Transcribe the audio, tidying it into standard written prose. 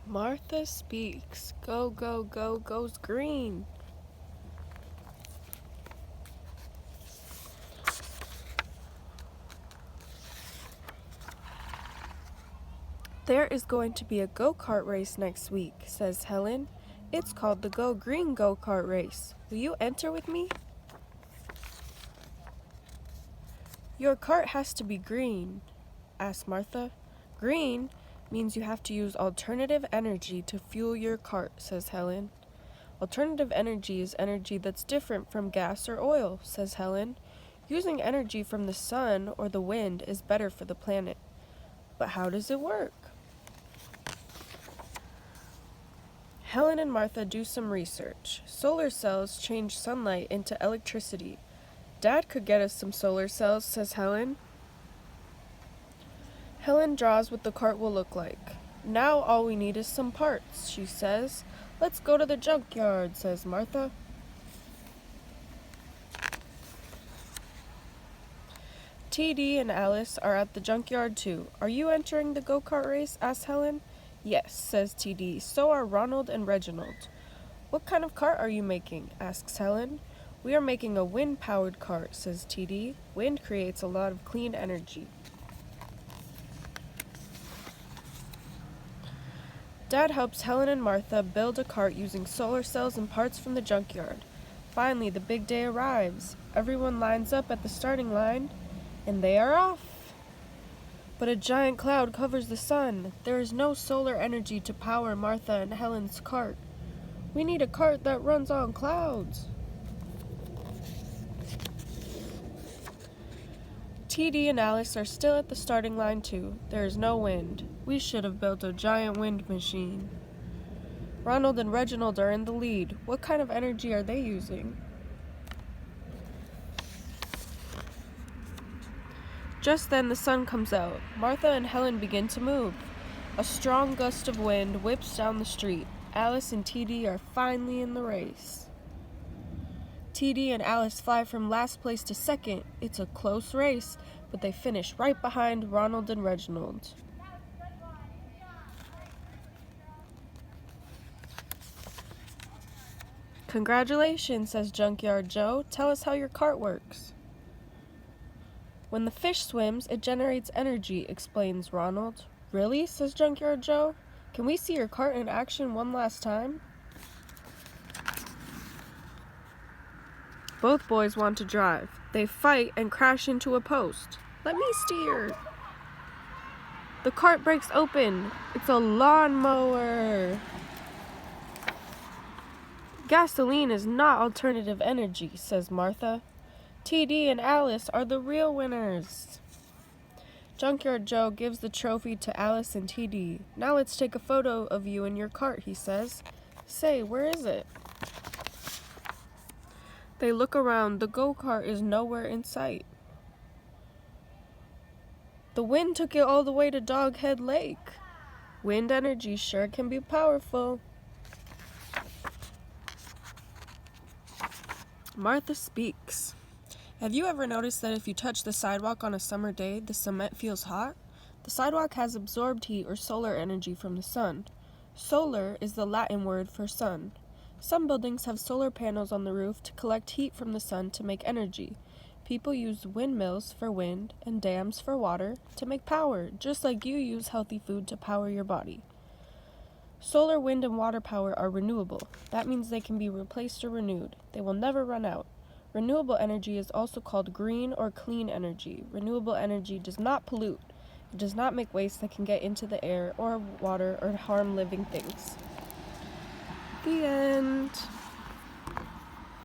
Martha speaks. Go, go, go, goes green. There is going to be a go-kart race next week, says Helen. It's called the Go Green Go-Kart Race. Will you enter with me? Your cart has to be green, asked Martha. Green means you have to use alternative energy to fuel your cart, says Helen. Alternative energy is energy that's different from gas or oil, says Helen. Using energy from the sun or the wind is better for the planet. But how does it work? Helen and Martha do some research. Solar cells change sunlight into electricity. Dad could get us some solar cells, says Helen. Helen draws what the cart will look like. Now all we need is some parts, she says. Let's go to the junkyard, says Martha. TD and Alice are at the junkyard too. Are you entering the go-kart race? Asks Helen. Yes, says TD. So are Ronald and Reginald. What kind of cart are you making? Asks Helen. We are making a wind-powered cart, says TD. Wind creates a lot of clean energy. Dad helps Helen and Martha build a cart using solar cells and parts from the junkyard. Finally, the big day arrives. Everyone lines up at the starting line, and they are off. But a giant cloud covers the sun. There is no solar energy to power Martha and Helen's cart. We need a cart that runs on clouds. TD and Alice are still at the starting line too. There is no wind. We should have built a giant wind machine. Ronald and Reginald are in the lead. What kind of energy are they using? Just then the sun comes out. Martha and Helen begin to move. A strong gust of wind whips down the street. Alice and TD are finally in the race. TD and Alice fly from last place to second. It's a close race, but they finish right behind Ronald and Reginald. Congratulations, says Junkyard Joe. Tell us how your cart works. When the fish swims, it generates energy, explains Ronald. Really? Says Junkyard Joe. Can we see your cart in action one last time? Both boys want to drive. They fight and crash into a post. Let me steer. The cart breaks open. It's a lawnmower. Gasoline is not alternative energy, says Martha. TD and Alice are the real winners. Junkyard Joe gives the trophy to Alice and TD. Now let's take a photo of you in your cart, he says. Say, where is it? They look around. The go-kart is nowhere in sight. The wind took it all the way to Doghead Lake. Wind energy sure can be powerful. Martha speaks. Have you ever noticed that if you touch the sidewalk on a summer day, the cement feels hot? The sidewalk has absorbed heat or solar energy from the sun. Solar is the Latin word for sun. Some buildings have solar panels on the roof to collect heat from the sun to make energy. People use windmills for wind and dams for water to make power, just like you use healthy food to power your body. Solar, wind, and water power are renewable. That means they can be replaced or renewed. They will never run out. Renewable energy is also called green or clean energy. Renewable energy does not pollute. It does not make waste that can get into the air or water or harm living things. The end.